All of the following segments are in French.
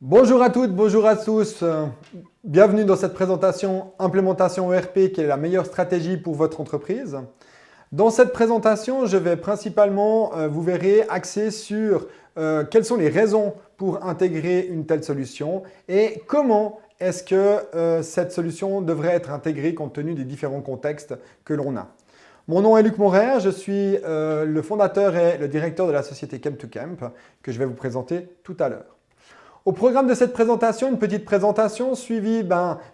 Bonjour à toutes, bonjour à tous. Bienvenue dans cette présentation Implémentation ERP, qui est la meilleure stratégie pour votre entreprise. Dans cette présentation, je vais principalement, vous verrez, axer sur quelles sont les raisons pour intégrer une telle solution et comment est-ce que cette solution devrait être intégrée compte tenu des différents contextes que l'on a. Mon nom est Luc Morer, je suis le fondateur et le directeur de la société Chem2Camp que je vais vous présenter tout à l'heure. Au programme de cette présentation, une petite présentation suivie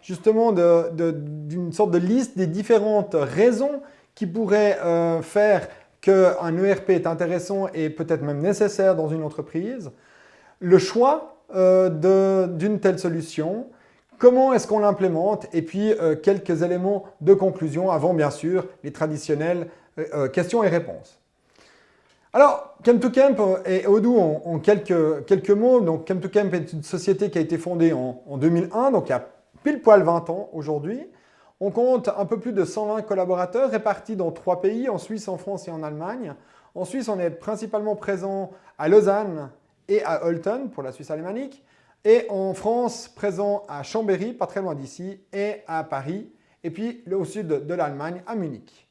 justement d'une sorte de liste des différentes raisons qui pourraient faire qu'un ERP est intéressant et peut-être même nécessaire dans une entreprise, le choix d'une telle solution, comment est-ce qu'on l'implémente et puis quelques éléments de conclusion avant bien sûr les traditionnelles questions et réponses. Alors, Chem2Camp et Odoo en quelques mots. Donc, Chem2Camp est une société qui a été fondée en 2001, donc il y a pile poil 20 ans aujourd'hui. On compte un peu plus de 120 collaborateurs répartis dans 3 pays, en Suisse, en France et en Allemagne. En Suisse, on est principalement présent à Lausanne et à Olten pour la Suisse alémanique. Et en France, présent à Chambéry, pas très loin d'ici, et à Paris. Et puis au sud de l'Allemagne, à Munich.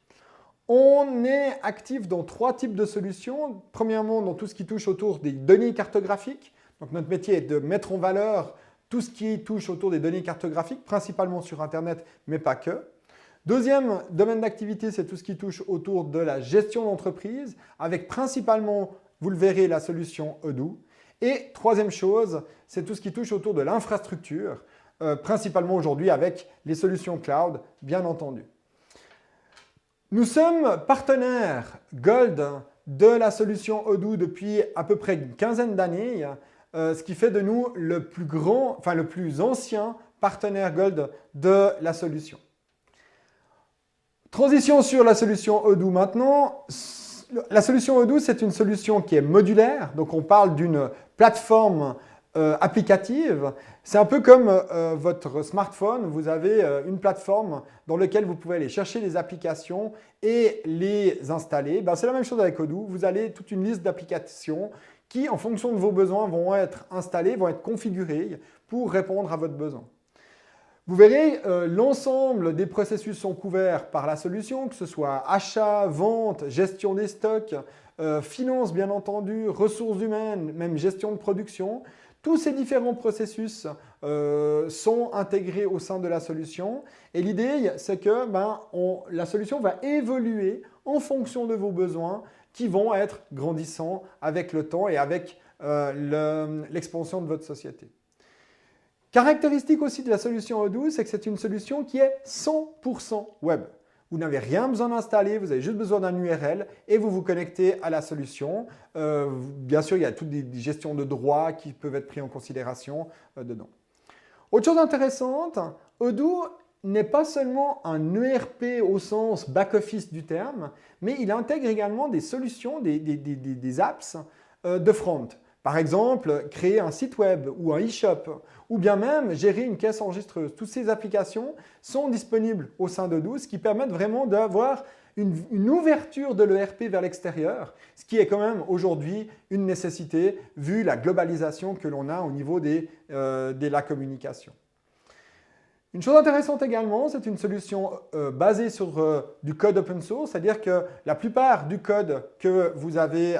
On est actif dans 3 types de solutions. Premièrement, dans tout ce qui touche autour des données cartographiques. Donc, notre métier est de mettre en valeur tout ce qui touche autour des données cartographiques, principalement sur Internet, mais pas que. Deuxième domaine d'activité, c'est tout ce qui touche autour de la gestion d'entreprise, avec principalement, vous le verrez, la solution Odoo. Et troisième chose, c'est tout ce qui touche autour de l'infrastructure, principalement aujourd'hui avec les solutions cloud, bien entendu. Nous sommes partenaires Gold de la solution Odoo depuis à peu près une quinzaine d'années, ce qui fait de nous le plus ancien partenaire Gold de la solution. Transition sur la solution Odoo maintenant. La solution Odoo, c'est une solution qui est modulaire, donc on parle d'une plateforme applicative. C'est un peu comme votre smartphone, vous avez une plateforme dans laquelle vous pouvez aller chercher les applications et les installer. C'est la même chose avec Odoo, vous avez toute une liste d'applications qui, en fonction de vos besoins, vont être installées, vont être configurées pour répondre à votre besoin. Vous verrez, l'ensemble des processus sont couverts par la solution, que ce soit achat, vente, gestion des stocks, finance bien entendu, ressources humaines, même gestion de production. Tous ces différents processus sont intégrés au sein de la solution et l'idée, c'est que la solution va évoluer en fonction de vos besoins qui vont être grandissants avec le temps et avec l'expansion de votre société. Caractéristique aussi de la solution Odoo, c'est que c'est une solution qui est 100% web. Vous n'avez rien besoin d'installer, vous avez juste besoin d'un URL et vous vous connectez à la solution. Bien sûr, il y a toutes des gestions de droits qui peuvent être prises en considération dedans. Autre chose intéressante, Odoo n'est pas seulement un ERP au sens back-office du terme, mais il intègre également des solutions, des apps de front. Par exemple, créer un site web ou un e-shop ou bien même gérer une caisse enregistreuse. Toutes ces applications sont disponibles au sein d'Odoo, ce qui permet vraiment d'avoir une ouverture de l'ERP vers l'extérieur, ce qui est quand même aujourd'hui une nécessité vu la globalisation que l'on a au niveau de la communication. Une chose intéressante également, c'est une solution basée sur du code open source, c'est-à-dire que la plupart du code que vous avez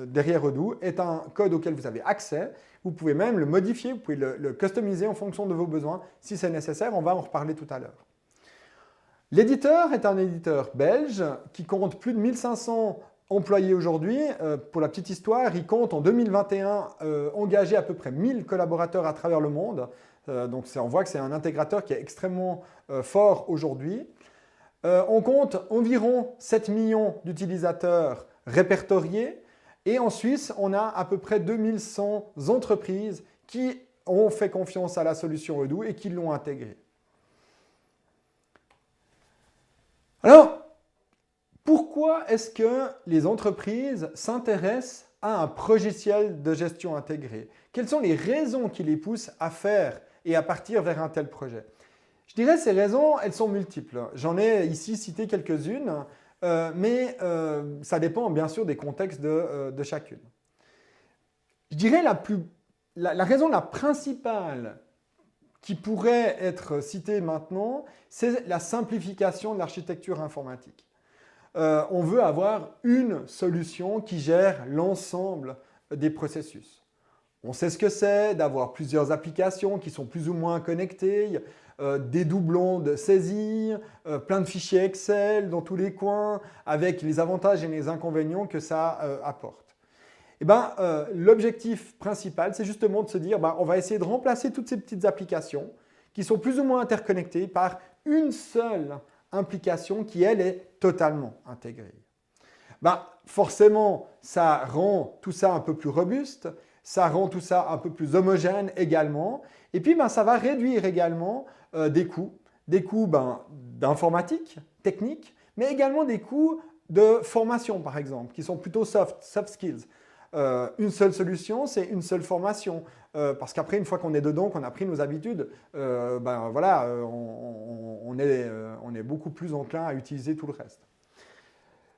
derrière Odoo est un code auquel vous avez accès. Vous pouvez même le modifier, vous pouvez le customiser en fonction de vos besoins si c'est nécessaire. On va en reparler tout à l'heure. L'éditeur est un éditeur belge qui compte plus de 1500 employés aujourd'hui. Pour la petite histoire, il compte en 2021 engager à peu près 1000 collaborateurs à travers le monde. Donc on voit que c'est un intégrateur qui est extrêmement fort aujourd'hui. On compte environ 7 millions d'utilisateurs répertoriés. Et en Suisse, on a à peu près 2100 entreprises qui ont fait confiance à la solution Odoo et qui l'ont intégrée. Alors, pourquoi est-ce que les entreprises s'intéressent à un logiciel de gestion intégré? Quelles sont les raisons qui les poussent à faire et à partir vers un tel projet? Je dirais que ces raisons, elles sont multiples. J'en ai ici cité quelques-unes, mais ça dépend bien sûr des contextes de chacune. Je dirais la raison la principale qui pourrait être citée maintenant, c'est la simplification de l'architecture informatique. On veut avoir une solution qui gère l'ensemble des processus. On sait ce que c'est d'avoir plusieurs applications qui sont plus ou moins connectées, des doublons de saisie, plein de fichiers Excel dans tous les coins, avec les avantages et les inconvénients que ça apporte. Eh ben, l'objectif principal, c'est justement de se dire, on va essayer de remplacer toutes ces petites applications qui sont plus ou moins interconnectées par une seule implication qui, elle, est totalement intégrée. Forcément, ça rend tout ça un peu plus robuste, ça rend tout ça un peu plus homogène également, et puis ça va réduire également des coûts d'informatique, technique, mais également des coûts de formation, par exemple, qui sont plutôt soft skills. Une seule solution, c'est une seule formation. Parce qu'après, une fois qu'on est dedans, qu'on a pris nos habitudes, on est beaucoup plus enclin à utiliser tout le reste.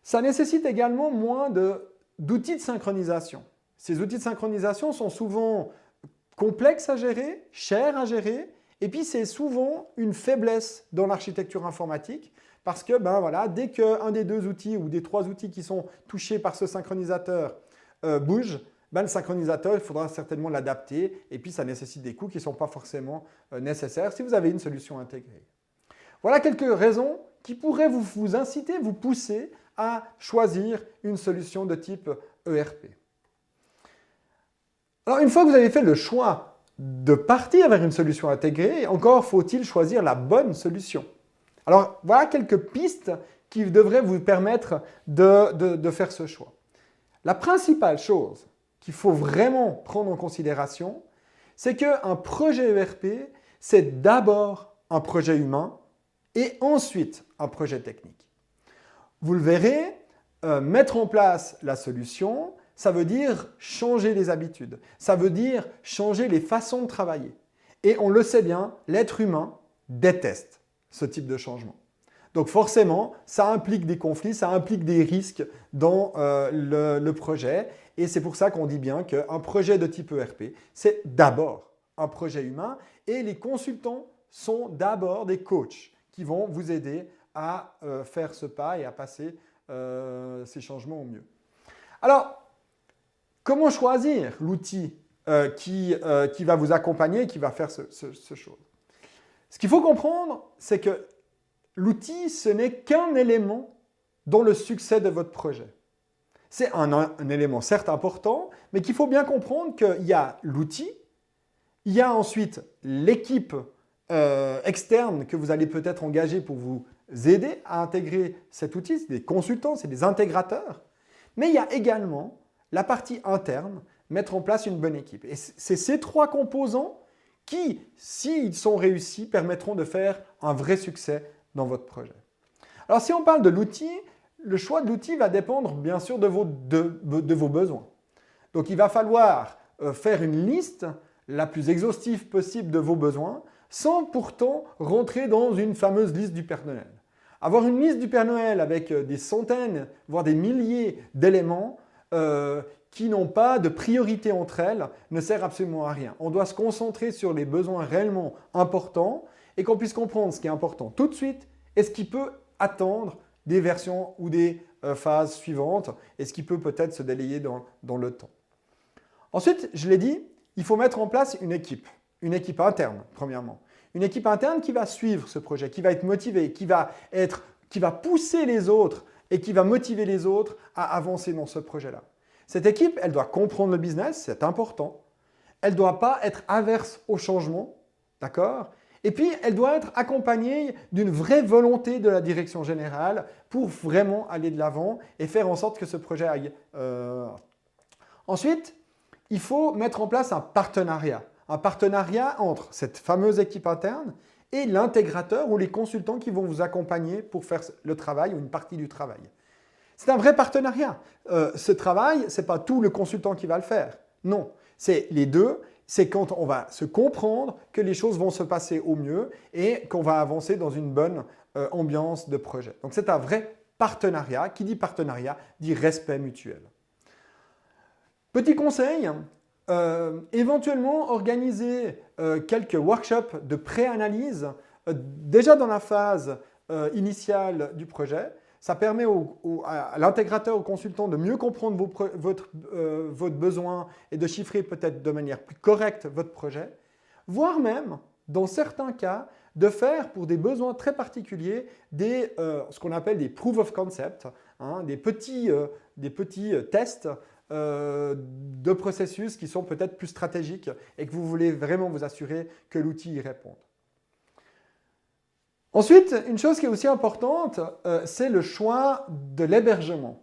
Ça nécessite également moins d'outils de synchronisation. Ces outils de synchronisation sont souvent complexes à gérer, chers à gérer, et puis c'est souvent une faiblesse dans l'architecture informatique, parce que dès qu'un des deux outils ou des trois outils qui sont touchés par ce synchronisateur bouge, le synchronisateur, il faudra certainement l'adapter et puis ça nécessite des coûts qui ne sont pas forcément nécessaires si vous avez une solution intégrée. Voilà quelques raisons qui pourraient vous inciter, vous pousser à choisir une solution de type ERP. Alors une fois que vous avez fait le choix de partir vers une solution intégrée, encore faut-il choisir la bonne solution. Alors voilà quelques pistes qui devraient vous permettre de faire ce choix. La principale chose qu'il faut vraiment prendre en considération, c'est qu'un projet ERP, c'est d'abord un projet humain et ensuite un projet technique. Vous le verrez, mettre en place la solution, ça veut dire changer les habitudes, ça veut dire changer les façons de travailler. Et on le sait bien, l'être humain déteste ce type de changement. Donc forcément, ça implique des conflits, ça implique des risques dans le projet. Et c'est pour ça qu'on dit bien qu'un projet de type ERP, c'est d'abord un projet humain. Et les consultants sont d'abord des coachs qui vont vous aider à faire ce pas et à passer ces changements au mieux. Alors, comment choisir l'outil qui va vous accompagner, qui va faire ce chose? Ce qu'il faut comprendre, c'est que l'outil, ce n'est qu'un élément dans le succès de votre projet. C'est un élément certes important, mais qu'il faut bien comprendre qu'il y a l'outil, il y a ensuite l'équipe externe que vous allez peut-être engager pour vous aider à intégrer cet outil, c'est des consultants, c'est des intégrateurs, mais il y a également la partie interne, mettre en place une bonne équipe. Et c'est ces trois composants qui, s'ils sont réussis, permettront de faire un vrai succès dans votre projet. Alors si on parle de l'outil, le choix de l'outil va dépendre bien sûr de vos besoins. Donc il va falloir faire une liste la plus exhaustive possible de vos besoins sans pourtant rentrer dans une fameuse liste du Père Noël. Avoir une liste du Père Noël avec des centaines, voire des milliers d'éléments qui n'ont pas de priorité entre elles ne sert absolument à rien. On doit se concentrer sur les besoins réellement importants et qu'on puisse comprendre ce qui est important tout de suite et ce qui peut attendre des versions ou des phases suivantes et ce qui peut peut-être se délayer dans le temps. Ensuite, je l'ai dit, il faut mettre en place une équipe interne, premièrement. Une équipe interne qui va suivre ce projet, qui va être motivée, qui va pousser les autres et qui va motiver les autres à avancer dans ce projet-là. Cette équipe, elle doit comprendre le business, c'est important. Elle ne doit pas être averse au changement, d'accord ? Et puis, elle doit être accompagnée d'une vraie volonté de la direction générale pour vraiment aller de l'avant et faire en sorte que ce projet aille. Ensuite, il faut mettre en place un partenariat entre cette fameuse équipe interne et l'intégrateur ou les consultants qui vont vous accompagner pour faire le travail ou une partie du travail. C'est un vrai partenariat. Ce travail, ce n'est pas tout le consultant qui va le faire. Non, c'est les deux. C'est quand on va se comprendre que les choses vont se passer au mieux et qu'on va avancer dans une bonne ambiance de projet. Donc c'est un vrai partenariat. Qui dit partenariat dit respect mutuel. Petit conseil, Éventuellement, organiser quelques workshops de pré-analyse déjà dans la phase initiale du projet. Ça permet à l'intégrateur, au consultant de mieux comprendre votre besoin et de chiffrer peut-être de manière plus correcte votre projet, voire même, dans certains cas, de faire pour des besoins très particuliers ce qu'on appelle des proof of concept, hein, des petits tests de processus qui sont peut-être plus stratégiques et que vous voulez vraiment vous assurer que l'outil y réponde. Ensuite, une chose qui est aussi importante, c'est le choix de l'hébergement.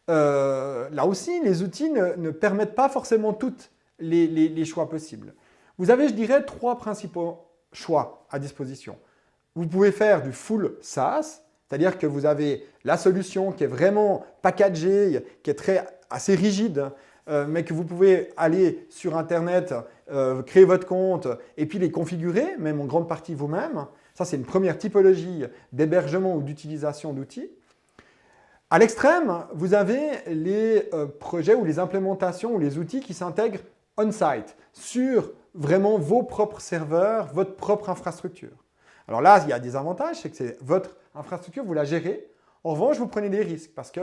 Là aussi, les outils ne permettent pas forcément tous les choix possibles. Vous avez, je dirais, 3 principaux choix à disposition. Vous pouvez faire du full SaaS, c'est-à-dire que vous avez la solution qui est vraiment packagée, qui est assez rigide, mais que vous pouvez aller sur Internet, créer votre compte et puis les configurer, même en grande partie vous-même. Ça, c'est une première typologie d'hébergement ou d'utilisation d'outils. À l'extrême, vous avez les projets ou les implémentations ou les outils qui s'intègrent on-site, sur vraiment vos propres serveurs, votre propre infrastructure. Alors là, il y a des avantages, c'est que c'est votre infrastructure, vous la gérez. En revanche, vous prenez des risques parce que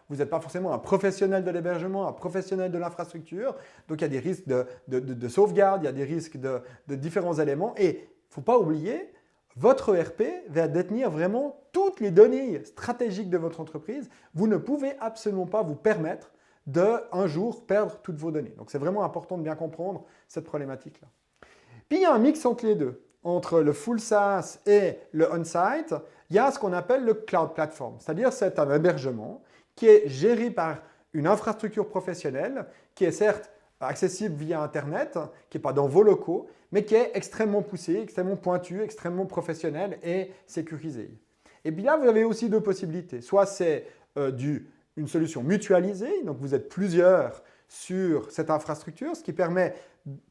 vous n'êtes pas forcément un professionnel de l'hébergement, un professionnel de l'infrastructure. Donc, il y a des risques de sauvegarde, il y a des risques de différents éléments. Et il ne faut pas oublier, votre ERP va détenir vraiment toutes les données stratégiques de votre entreprise. Vous ne pouvez absolument pas vous permettre un jour perdre toutes vos données. Donc, c'est vraiment important de bien comprendre cette problématique-là. Puis, il y a un mix entre les deux. Entre le full SaaS et le on-site, il y a ce qu'on appelle le cloud platform. C'est-à-dire c'est un hébergement qui est géré par une infrastructure professionnelle qui est certes accessible via Internet, qui n'est pas dans vos locaux, mais qui est extrêmement poussé, extrêmement pointu, extrêmement professionnel et sécurisé. Et puis là, vous avez aussi 2 possibilités. Soit c'est une solution mutualisée, donc vous êtes plusieurs sur cette infrastructure, ce qui permet,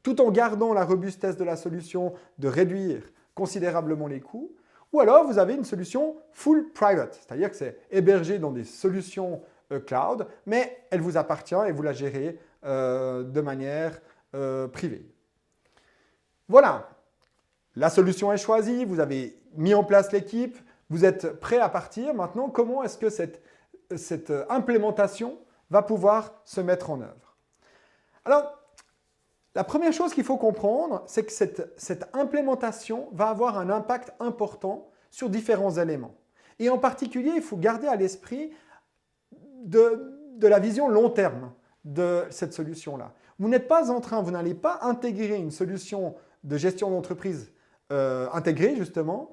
tout en gardant la robustesse de la solution, de réduire considérablement les coûts. Ou alors, vous avez une solution full private, c'est-à-dire que c'est hébergé dans des solutions cloud, mais elle vous appartient et vous la gérez de manière privée. Voilà, la solution est choisie, vous avez mis en place l'équipe, vous êtes prêt à partir. Maintenant, comment est-ce que cette implémentation va pouvoir se mettre en œuvre? Alors, la première chose qu'il faut comprendre, c'est que cette implémentation va avoir un impact important sur différents éléments. Et en particulier, il faut garder à l'esprit de la vision long terme de cette solution-là. Vous n'allez pas intégrer une solution de gestion d'entreprise intégrée, justement,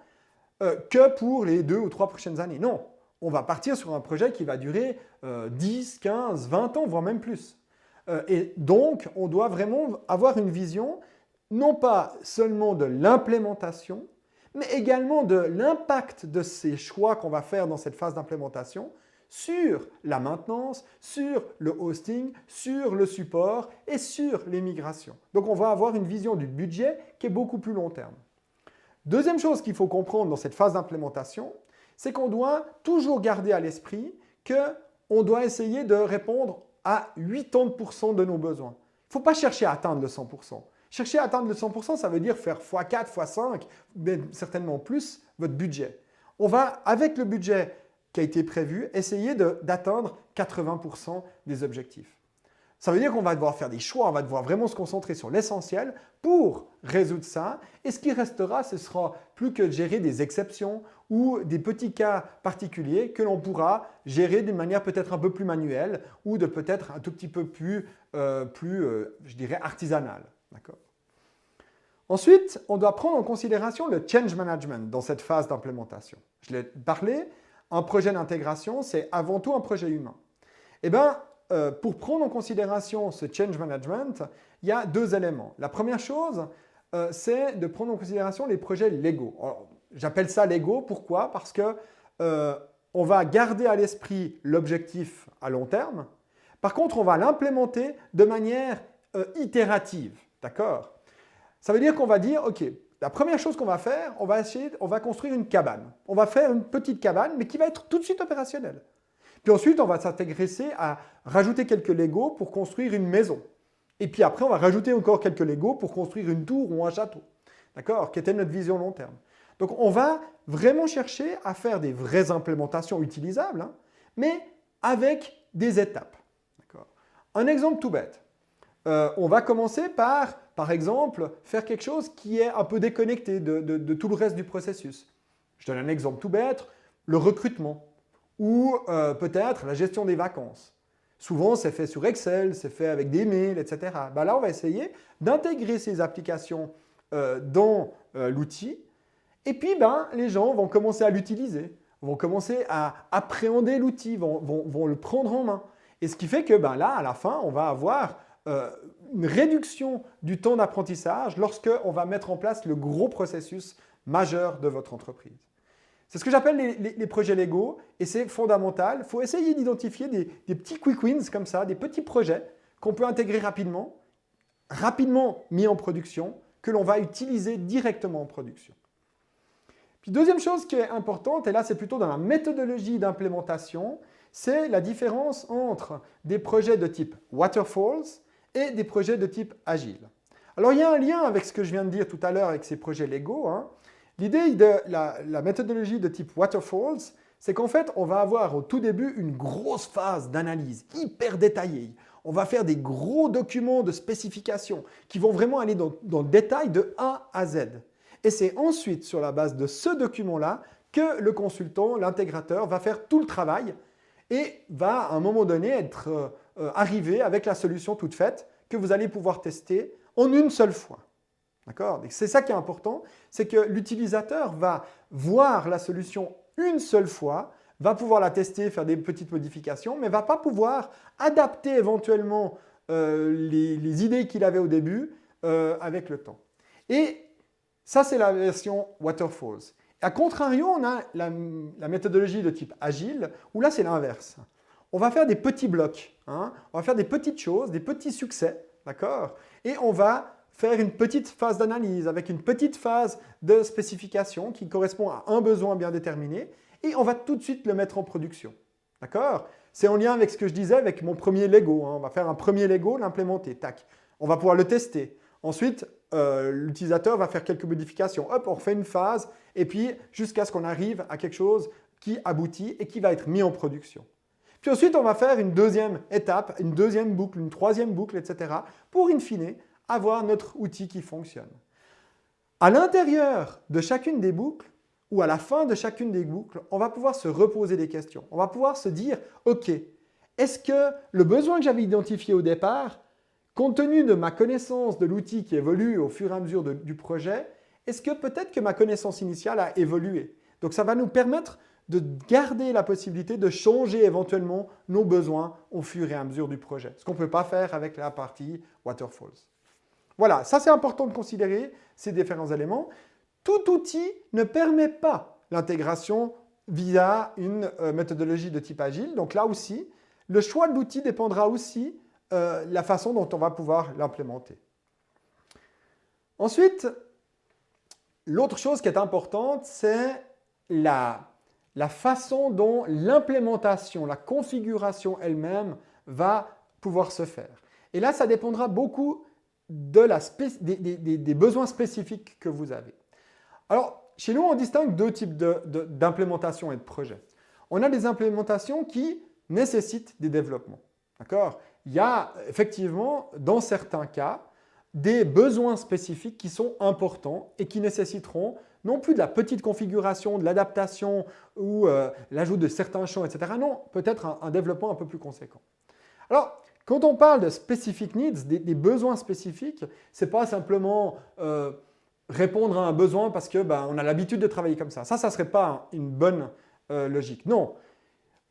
que pour les 2 ou 3 prochaines années. Non, on va partir sur un projet qui va durer 10, 15, 20 ans, voire même plus. Et donc, on doit vraiment avoir une vision, non pas seulement de l'implémentation, mais également de l'impact de ces choix qu'on va faire dans cette phase d'implémentation sur la maintenance, sur le hosting, sur le support et sur les migrations. Donc, on va avoir une vision du budget qui est beaucoup plus long terme. Deuxième chose qu'il faut comprendre dans cette phase d'implémentation, c'est qu'on doit toujours garder à l'esprit qu'on doit essayer de répondre à 80% de nos besoins. Il ne faut pas chercher à atteindre le 100%. Chercher à atteindre le 100%, ça veut dire faire x4, x5, mais certainement plus votre budget. On va, avec le budget qui a été prévu, essayer d'atteindre 80% des objectifs. Ça veut dire qu'on va devoir faire des choix, on va devoir vraiment se concentrer sur l'essentiel pour résoudre ça. Et ce qui restera, ce sera plus que de gérer des exceptions ou des petits cas particuliers que l'on pourra gérer d'une manière peut-être un peu plus manuelle ou de peut-être un tout petit peu plus, je dirais, artisanale. D'accord ? Ensuite, on doit prendre en considération le change management dans cette phase d'implémentation. Je l'ai parlé, un projet d'intégration, c'est avant tout un projet humain. Eh bien, pour prendre en considération ce change management, il y a 2 éléments. La première chose, c'est de prendre en considération les projets légaux. J'appelle ça légaux, pourquoi? Parce qu'on va garder à l'esprit l'objectif à long terme. Par contre, on va l'implémenter de manière itérative. D'accord? Ça veut dire qu'on va dire, OK, la première chose qu'on va faire, on va construire une cabane. On va faire une petite cabane, mais qui va être tout de suite opérationnelle. Puis ensuite, on va s'intéresser à rajouter quelques Legos pour construire une maison. Et puis après, on va rajouter encore quelques Lego pour construire une tour ou un château. D'accord? Qui était notre vision long terme. Donc on va vraiment chercher à faire des vraies implémentations utilisables, hein, mais avec des étapes. Un exemple tout bête. On va commencer par exemple, faire quelque chose qui est un peu déconnecté de tout le reste du processus. Je donne un exemple tout bête, le recrutement ou peut-être la gestion des vacances. Souvent, c'est fait sur Excel, c'est fait avec des mails, etc. Ben là, on va essayer d'intégrer ces applications dans l'outil et puis les gens vont commencer à l'utiliser, vont commencer à appréhender l'outil, vont le prendre en main. Et ce qui fait que là, à la fin, on va avoir une réduction du temps d'apprentissage lorsqu'on va mettre en place le gros processus majeur de votre entreprise. C'est ce que j'appelle les projets Lego et c'est fondamental. Il faut essayer d'identifier des petits quick wins comme ça, des petits projets qu'on peut intégrer rapidement mis en production, que l'on va utiliser directement en production. Puis deuxième chose qui est importante, et là c'est plutôt dans la méthodologie d'implémentation, c'est la différence entre des projets de type Waterfalls et des projets de type Agile. Alors il y a un lien avec ce que je viens de dire tout à l'heure avec ces projets Lego. Hein. L'idée de la méthodologie de type Waterfalls, c'est qu'en fait, on va avoir au tout début une grosse phase d'analyse hyper détaillée. On va faire des gros documents de spécification qui vont vraiment aller dans le détail de A à Z. Et c'est ensuite, sur la base de ce document-là, que le consultant, l'intégrateur, va faire tout le travail et va, à un moment donné, être arrivé avec la solution toute faite que vous allez pouvoir tester en une seule fois. D'accord? C'est ça qui est important, c'est que l'utilisateur va voir la solution une seule fois, va pouvoir la tester, faire des petites modifications, mais ne va pas pouvoir adapter éventuellement les idées qu'il avait au début avec le temps. Et ça, c'est la version Waterfalls. A contrario, on a la méthodologie de type Agile, où là, c'est l'inverse. On va faire des petits blocs, hein, on va faire des petites choses, des petits succès, d'accord? Et on va faire une petite phase d'analyse avec une petite phase de spécification qui correspond à un besoin bien déterminé et on va tout de suite le mettre en production. D'accord? C'est en lien avec ce que je disais avec mon premier Lego. Hein. On va faire un premier Lego, l'implémenter, tac. On va pouvoir le tester. Ensuite, l'utilisateur va faire quelques modifications. Hop, on refait une phase et puis jusqu'à ce qu'on arrive à quelque chose qui aboutit et qui va être mis en production. Puis ensuite, on va faire une deuxième étape, une deuxième boucle, une troisième boucle, etc. pour, in fine, avoir notre outil qui fonctionne. À l'intérieur de chacune des boucles, ou à la fin de chacune des boucles, on va pouvoir se reposer des questions. On va pouvoir se dire, OK, est-ce que le besoin que j'avais identifié au départ, compte tenu de ma connaissance de l'outil qui évolue au fur et à mesure du projet, est-ce que peut-être que ma connaissance initiale a évolué? Donc ça va nous permettre de garder la possibilité de changer éventuellement nos besoins au fur et à mesure du projet. Ce qu'on ne peut pas faire avec la partie Waterfalls. Voilà, ça c'est important de considérer ces différents éléments. Tout outil ne permet pas l'intégration via une méthodologie de type agile. Donc là aussi, le choix de l'outil dépendra aussi de la façon dont on va pouvoir l'implémenter. Ensuite, l'autre chose qui est importante, c'est la façon dont l'implémentation, la configuration elle-même va pouvoir se faire. Et là, ça dépendra beaucoup des besoins spécifiques que vous avez. Alors, chez nous, on distingue deux types d'implémentation et de projets. On a des implémentations qui nécessitent des développements. D'accord? Il y a effectivement, dans certains cas, des besoins spécifiques qui sont importants et qui nécessiteront non plus de la petite configuration, de l'adaptation ou l'ajout de certains champs, etc. Non, peut-être un développement un peu plus conséquent. Alors, quand on parle de specific needs, des besoins spécifiques, ce n'est pas simplement répondre à un besoin parce qu'on a l'habitude de travailler comme ça. Ça ne serait pas une bonne logique. Non.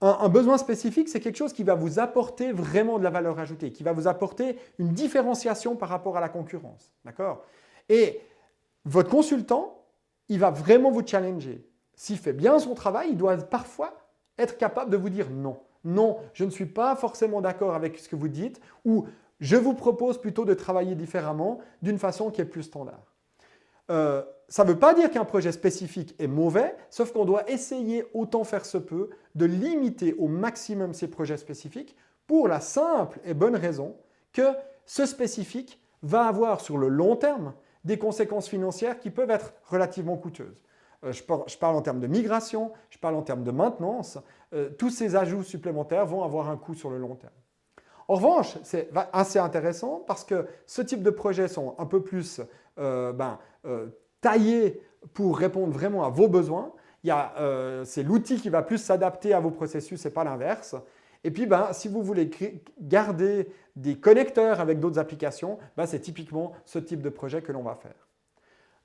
Un besoin spécifique, c'est quelque chose qui va vous apporter vraiment de la valeur ajoutée, qui va vous apporter une différenciation par rapport à la concurrence. D'accord? Et votre consultant, il va vraiment vous challenger. S'il fait bien son travail, il doit parfois être capable de vous dire non. Non, je ne suis pas forcément d'accord avec ce que vous dites ou je vous propose plutôt de travailler différemment d'une façon qui est plus standard. Ça ne veut pas dire qu'un projet spécifique est mauvais, sauf qu'on doit essayer autant faire se peut de limiter au maximum ces projets spécifiques pour la simple et bonne raison que ce spécifique va avoir sur le long terme des conséquences financières qui peuvent être relativement coûteuses. Je parle en termes de migration, je parle en termes de maintenance. Tous ces ajouts supplémentaires vont avoir un coût sur le long terme. En revanche, c'est assez intéressant parce que ce type de projets sont un peu plus taillés pour répondre vraiment à vos besoins. C'est l'outil qui va plus s'adapter à vos processus et pas l'inverse. Et puis, si vous voulez garder des connecteurs avec d'autres applications, c'est typiquement ce type de projet que l'on va faire.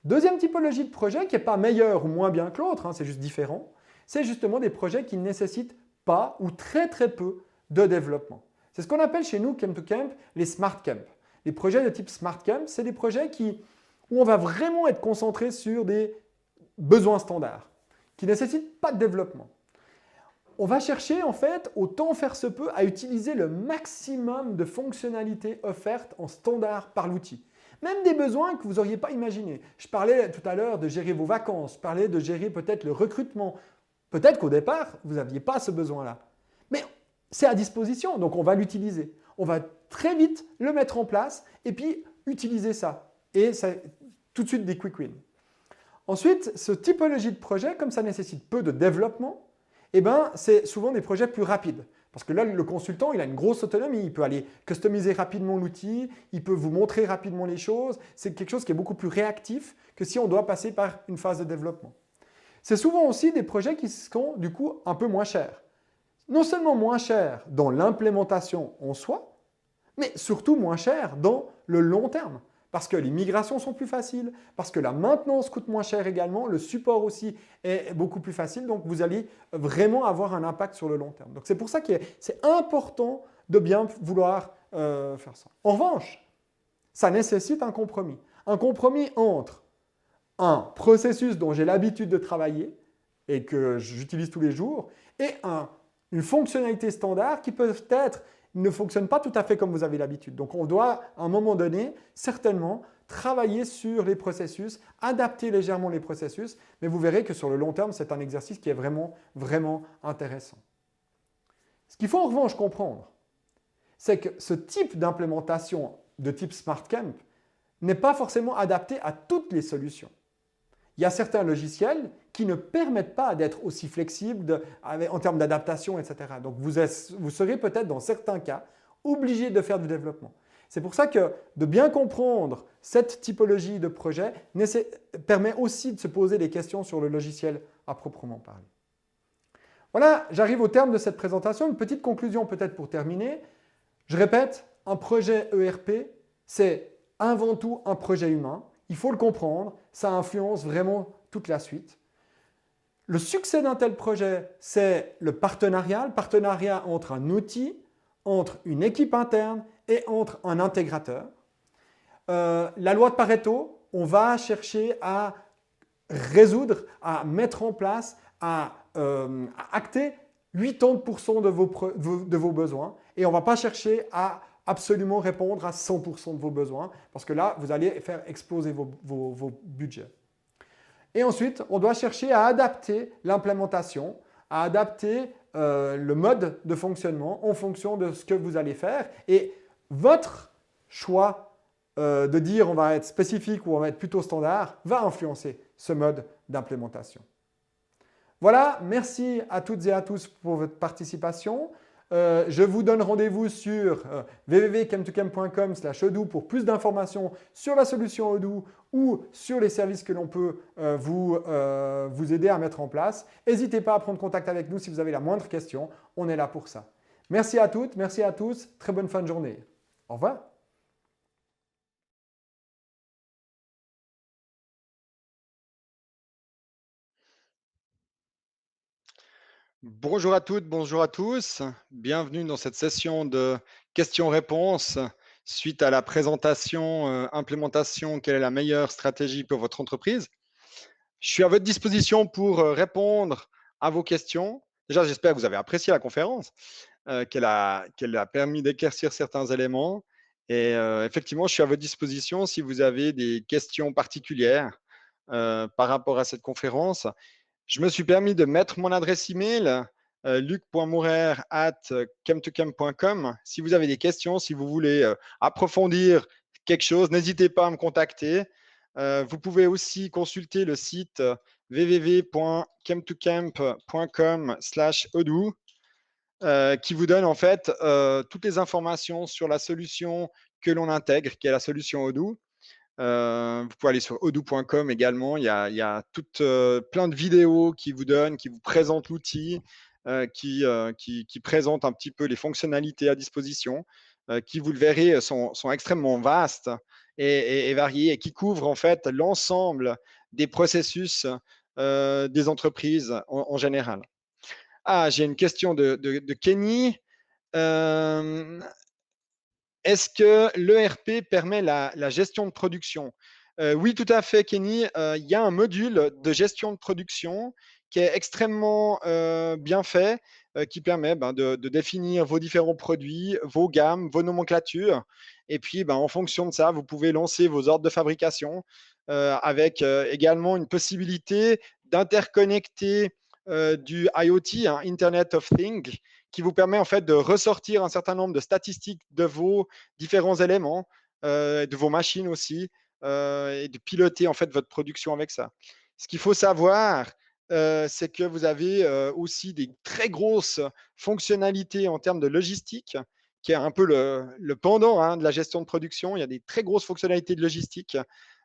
Deuxième typologie de projet qui n'est pas meilleure ou moins bien que l'autre, c'est juste différent, c'est justement des projets qui ne nécessitent pas ou très très peu de développement. C'est ce qu'on appelle chez nous, Camp to Camp, les Smart Camp. Les projets de type Smart Camp, c'est des projets où on va vraiment être concentré sur des besoins standards, qui ne nécessitent pas de développement. On va chercher en fait, autant faire se peut, à utiliser le maximum de fonctionnalités offertes en standard par l'outil. Même des besoins que vous n'auriez pas imaginés. Je parlais tout à l'heure de gérer vos vacances, je parlais de gérer peut-être le recrutement. Peut-être qu'au départ, vous n'aviez pas ce besoin-là. Mais c'est à disposition, donc on va l'utiliser. On va très vite le mettre en place et puis utiliser ça. Et ça, tout de suite des quick wins. Ensuite, ce typologie de projet, comme ça nécessite peu de développement, c'est souvent des projets plus rapides. Parce que là, le consultant, il a une grosse autonomie. Il peut aller customiser rapidement l'outil, il peut vous montrer rapidement les choses. C'est quelque chose qui est beaucoup plus réactif que si on doit passer par une phase de développement. C'est souvent aussi des projets qui sont du coup un peu moins chers. Non seulement moins chers dans l'implémentation en soi, mais surtout moins chers dans le long terme. Parce que les migrations sont plus faciles, parce que la maintenance coûte moins cher également, le support aussi est beaucoup plus facile, donc vous allez vraiment avoir un impact sur le long terme. Donc c'est pour ça que c'est important de bien vouloir faire ça. En revanche, ça nécessite un compromis. Un compromis entre un processus dont j'ai l'habitude de travailler et que j'utilise tous les jours, et une fonctionnalité standard qui peut-être ne fonctionne pas tout à fait comme vous avez l'habitude. Donc on doit, à un moment donné, certainement, travailler sur les processus, adapter légèrement les processus, mais vous verrez que sur le long terme, c'est un exercice qui est vraiment, vraiment intéressant. Ce qu'il faut en revanche comprendre, c'est que ce type d'implémentation de type Smart Camp n'est pas forcément adapté à toutes les solutions. Il y a certains logiciels qui ne permettent pas d'être aussi flexibles en termes d'adaptation, etc. Donc, vous serez peut-être dans certains cas obligé de faire du développement. C'est pour ça que de bien comprendre cette typologie de projet permet aussi de se poser des questions sur le logiciel à proprement parler. Voilà, j'arrive au terme de cette présentation. Une petite conclusion peut-être pour terminer. Je répète, un projet ERP, c'est avant tout un projet humain. Il faut le comprendre, ça influence vraiment toute la suite. Le succès d'un tel projet, c'est le partenariat entre un outil, entre une équipe interne et entre un intégrateur. La loi de Pareto, on va chercher à résoudre, à mettre en place, à acter 80% de vos besoins et on ne va pas chercher à absolument répondre à 100% de vos besoins parce que là, vous allez faire exploser vos budgets. Et ensuite, on doit chercher à adapter l'implémentation, à adapter le mode de fonctionnement en fonction de ce que vous allez faire. Et votre choix de dire on va être spécifique ou on va être plutôt standard va influencer ce mode d'implémentation. Voilà, merci à toutes et à tous pour votre participation. Je vous donne rendez-vous sur www.camtocam.com/odoo pour plus d'informations sur la solution Odoo ou sur les services que l'on peut vous aider à mettre en place. N'hésitez pas à prendre contact avec nous si vous avez la moindre question. On est là pour ça. Merci à toutes, merci à tous. Très bonne fin de journée. Au revoir. Bonjour à toutes, bonjour à tous. Bienvenue dans cette session de questions-réponses suite à la présentation implémentation, quelle est la meilleure stratégie pour votre entreprise. Je suis à votre disposition pour répondre à vos questions. Déjà, j'espère que vous avez apprécié la conférence, qu'elle a permis d'éclaircir certains éléments. Et effectivement, je suis à votre disposition si vous avez des questions particulières par rapport à cette conférence. Je me suis permis de mettre mon adresse email luc.mourer@chem2chem.com. Si vous avez des questions, si vous voulez approfondir quelque chose, n'hésitez pas à me contacter. Vous pouvez aussi consulter le site www.chem2camp.com/odoo qui vous donne en fait toutes les informations sur la solution que l'on intègre, qui est la solution Odoo. Vous pouvez aller sur odoo.com également. Il y a plein de vidéos qui vous donnent, qui vous présentent l'outil, qui présentent un petit peu les fonctionnalités à disposition, qui, vous le verrez, sont extrêmement vastes et variées et qui couvrent en fait l'ensemble des processus des entreprises en général. Ah, j'ai une question de Kenny. Est-ce que l'ERP permet la gestion de production? Oui, tout à fait, Kenny. Il y a un module de gestion de production qui est extrêmement bien fait, qui permet de définir vos différents produits, vos gammes, vos nomenclatures. Et puis, en fonction de ça, vous pouvez lancer vos ordres de fabrication avec également une possibilité d'interconnecter du IoT, hein, Internet of Things, qui vous permet en fait de ressortir un certain nombre de statistiques de vos différents éléments, de vos machines aussi, et de piloter en fait votre production avec ça. Ce qu'il faut savoir, c'est que vous avez aussi des très grosses fonctionnalités en termes de logistique, qui est un peu le pendant, hein, de la gestion de production. Il y a des très grosses fonctionnalités de logistique.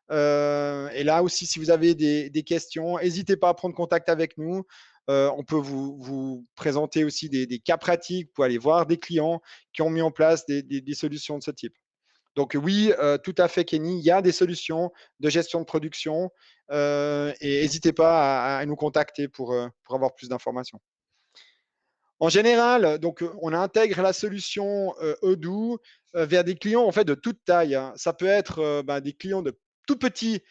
Et là aussi, si vous avez des questions, n'hésitez pas à prendre contact avec nous. On peut vous présenter aussi des cas pratiques pour aller voir des clients qui ont mis en place des solutions de ce type. Donc oui, tout à fait, Kenny, il y a des solutions de gestion de production et n'hésitez pas à nous contacter pour avoir plus d'informations. En général, donc, on intègre la solution Odoo vers des clients en fait de toute taille, hein. Ça peut être des clients de tout petits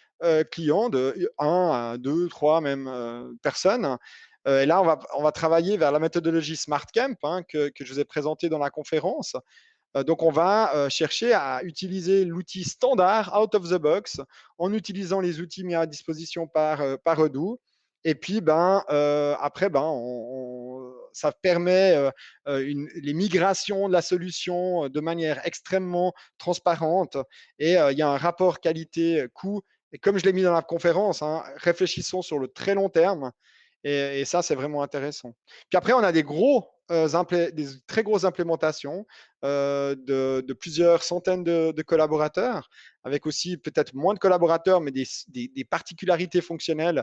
clients, de 1 à 2, 3 même personnes. Et là, on va travailler vers la méthodologie SmartCamp, hein, que je vous ai présentée dans la conférence. Donc, on va chercher à utiliser l'outil standard out of the box en utilisant les outils mis à disposition par Odoo. Et puis, après, ça permet les migrations de la solution de manière extrêmement transparente. Et il y a un rapport qualité-coût. Et comme je l'ai mis dans la conférence, hein, réfléchissons sur le très long terme. Et ça, c'est vraiment intéressant. Puis après, on a des très grosses implémentations de plusieurs centaines de collaborateurs, avec aussi peut-être moins de collaborateurs, mais des particularités fonctionnelles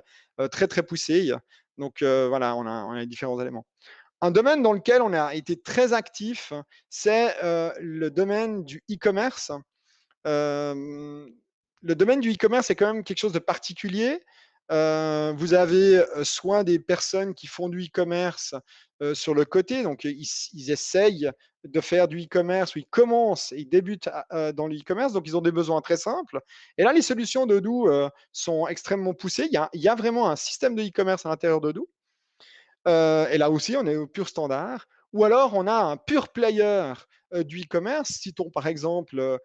très, très poussées. Donc voilà, on a les différents éléments. Un domaine dans lequel on a été très actif, c'est le domaine du e-commerce. Le domaine du e-commerce est quand même quelque chose de particulier. Vous avez soit des personnes qui font du e-commerce sur le côté, donc ils essayent de faire du e-commerce, ou ils commencent, ils débutent dans le e-commerce, donc ils ont des besoins très simples. Et là, les solutions de Odoo sont extrêmement poussées. Il y a vraiment un système de e-commerce à l'intérieur de Odoo. Et là aussi, on est au pur standard. Ou alors, on a un pur player du e-commerce. Citons par exemple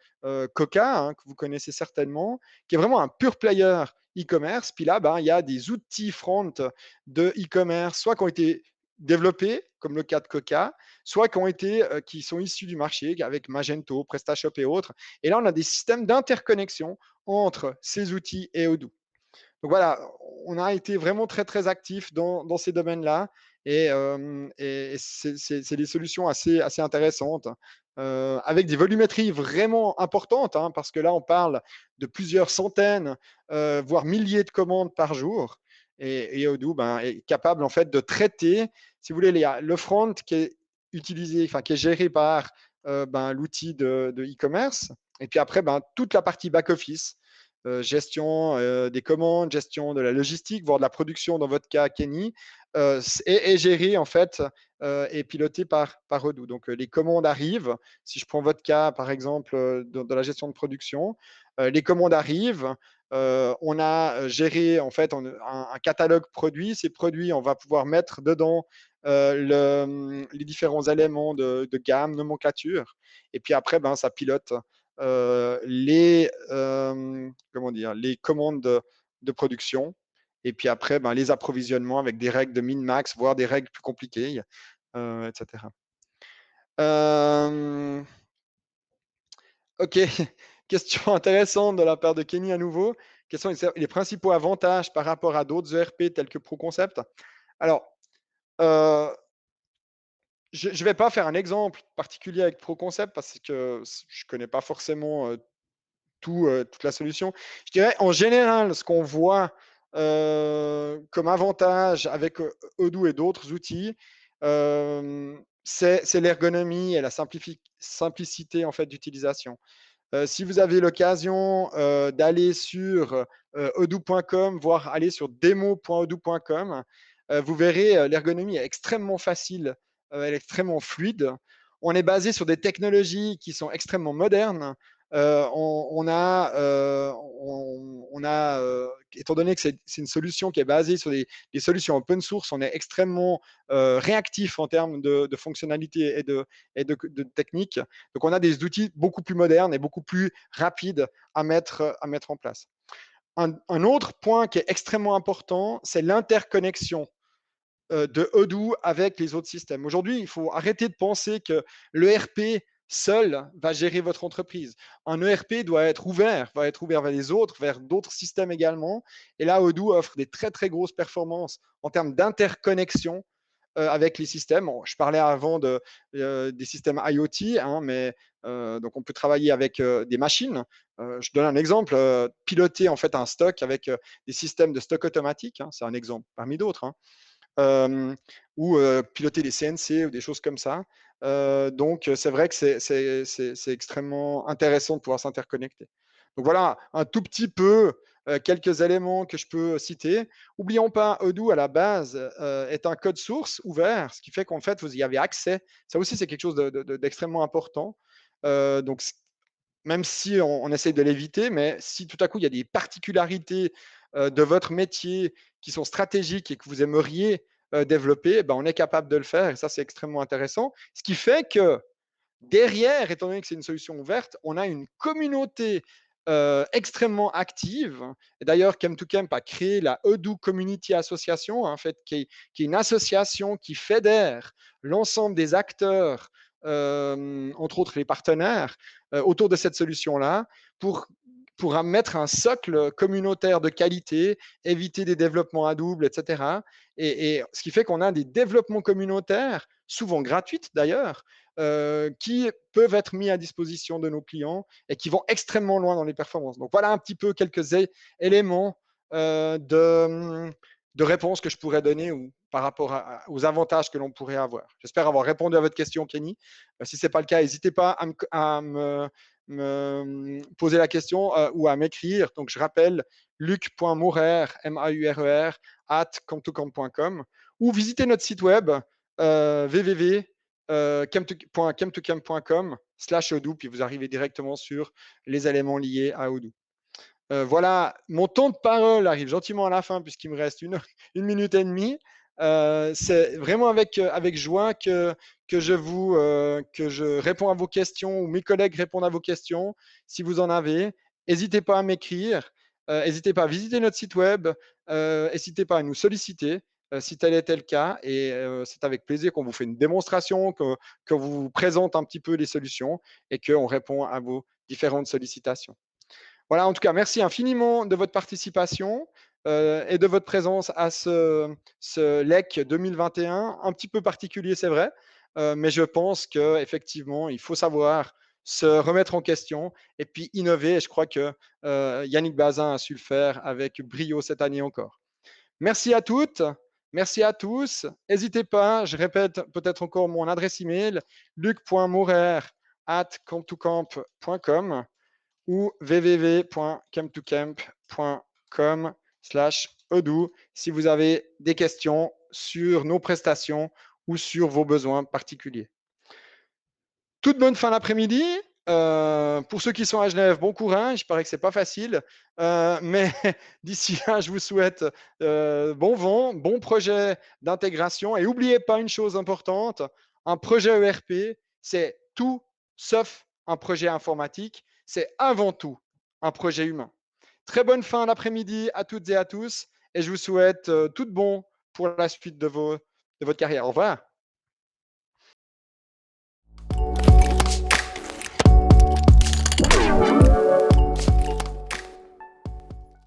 Coca, hein, que vous connaissez certainement, qui est vraiment un pur player e-commerce. Puis là, il y a des outils front de e-commerce, soit qui ont été développés, comme le cas de Coca, soit qui sont issus du marché, avec Magento, PrestaShop et autres. Et là, on a des systèmes d'interconnexion entre ces outils et Odoo. Donc voilà, on a été vraiment très, très actifs dans ces domaines-là et c'est des solutions assez intéressantes avec des volumétries vraiment importantes, hein, parce que là, on parle de plusieurs centaines, voire milliers de commandes par jour. Et Odoo est capable en fait de traiter, si vous voulez, le front qui est utilisé, enfin qui est géré par l'outil de e-commerce, et puis après toute la partie back-office, gestion des commandes, gestion de la logistique, voire de la production dans votre cas, Kenny, est géré en fait et piloté par Odoo. Donc les commandes arrivent. Si je prends votre cas, par exemple, de la gestion de production, les commandes arrivent. On a géré en fait un catalogue produit. Ces produits, on va pouvoir mettre dedans les différents éléments de gamme, nomenclature. Et puis après, ça pilote les commandes de production. Et puis après, ben, les approvisionnements avec des règles de min-max, voire des règles plus compliquées, etc. Ok, question intéressante de la part de Kenny à nouveau. Quels sont les principaux avantages par rapport à d'autres ERP tels que ProConcept? Alors, euh, je ne vais pas faire un exemple particulier avec ProConcept parce que je ne connais pas forcément toute la solution. Je dirais en général, ce qu'on voit comme avantage avec Odoo et d'autres outils, c'est l'ergonomie et la simplicité en fait d'utilisation. Si vous avez l'occasion d'aller sur odoo.com, voire aller sur demo.odoo.com, vous verrez l'ergonomie est extrêmement facile, elle est extrêmement fluide. On est basé sur des technologies qui sont extrêmement modernes. Étant donné que c'est une solution qui est basée sur des solutions open source, on est extrêmement réactif en termes de fonctionnalités et de techniques. Donc, on a des outils beaucoup plus modernes et beaucoup plus rapides à mettre en place. Un autre point qui est extrêmement important, c'est l'interconnexion de Odoo avec les autres systèmes. Aujourd'hui, il faut arrêter de penser que l'ERP seul va gérer votre entreprise. Un ERP doit être ouvert vers les autres, vers d'autres systèmes également. Et là, Odoo offre des très, très grosses performances en termes d'interconnexion avec les systèmes. Je parlais avant des systèmes IoT, hein, mais donc on peut travailler avec des machines. Je donne un exemple, piloter en fait un stock avec des systèmes de stock automatique, hein, c'est un exemple parmi d'autres, hein, ou piloter des CNC ou des choses comme ça. Donc c'est vrai que c'est extrêmement intéressant de pouvoir s'interconnecter. Donc voilà un tout petit peu quelques éléments que je peux citer. N'oublions pas, Odoo à la base est un code source ouvert, ce qui fait qu'en fait vous y avez accès. Ça aussi c'est quelque chose d'extrêmement important. Donc même si on essaye de l'éviter, mais si tout à coup il y a des particularités de votre métier qui sont stratégiques et que vous aimeriez développer, ben, on est capable de le faire et ça c'est extrêmement intéressant. Ce qui fait que derrière, étant donné que c'est une solution ouverte, on a une communauté extrêmement active. Et d'ailleurs, Chem2Camp a créé la Odoo Community Association, en fait, qui est une association qui fédère l'ensemble des acteurs, entre autres les partenaires, autour de cette solution-là, pour mettre un socle communautaire de qualité, éviter des développements à double, etc. Et ce qui fait qu'on a des développements communautaires, souvent gratuits d'ailleurs, qui peuvent être mis à disposition de nos clients et qui vont extrêmement loin dans les performances. Donc voilà un petit peu quelques éléments de réponses que je pourrais donner par rapport aux avantages que l'on pourrait avoir. J'espère avoir répondu à votre question, Kenny. Si ce n'est pas le cas, n'hésitez pas à me poser la question ou à m'écrire. Donc je rappelle luc.maurer, M-A-U-R-E-R, @comtocamp.com ou visitez notre site web www.chem2camp.com/odoo, puis vous arrivez directement sur les éléments liés à Odoo. Voilà, mon temps de parole arrive gentiment à la fin puisqu'il me reste une minute et demie. C'est vraiment avec joie que je réponds à vos questions ou mes collègues répondent à vos questions. Si vous en avez, n'hésitez pas à m'écrire, n'hésitez pas à visiter notre site web, n'hésitez pas à nous solliciter si tel était le cas. Et c'est avec plaisir qu'on vous fait une démonstration, que vous présente un petit peu les solutions et qu'on répond à vos différentes sollicitations. Voilà, en tout cas, merci infiniment de votre participation et de votre présence à ce LEC 2021, un petit peu particulier, c'est vrai, mais je pense qu'effectivement, il faut savoir se remettre en question et puis innover. Et je crois que Yannick Bazin a su le faire avec brio cette année encore. Merci à toutes, merci à tous. N'hésitez pas, je répète peut-être encore mon adresse email, luc.maurer@camp2camp.com ou www.chem2camp.com/odoo si vous avez des questions sur nos prestations ou sur vos besoins particuliers. Toute bonne fin d'après-midi. Pour ceux qui sont à Genève, bon courage. Il paraît que c'est pas facile, mais d'ici là, je vous souhaite bon vent, bon projet d'intégration. Et n'oubliez pas une chose importante, un projet ERP, c'est tout sauf un projet informatique. C'est avant tout un projet humain. Très bonne fin d'après-midi à toutes et à tous et je vous souhaite tout de bon pour la suite de votre carrière. Au revoir.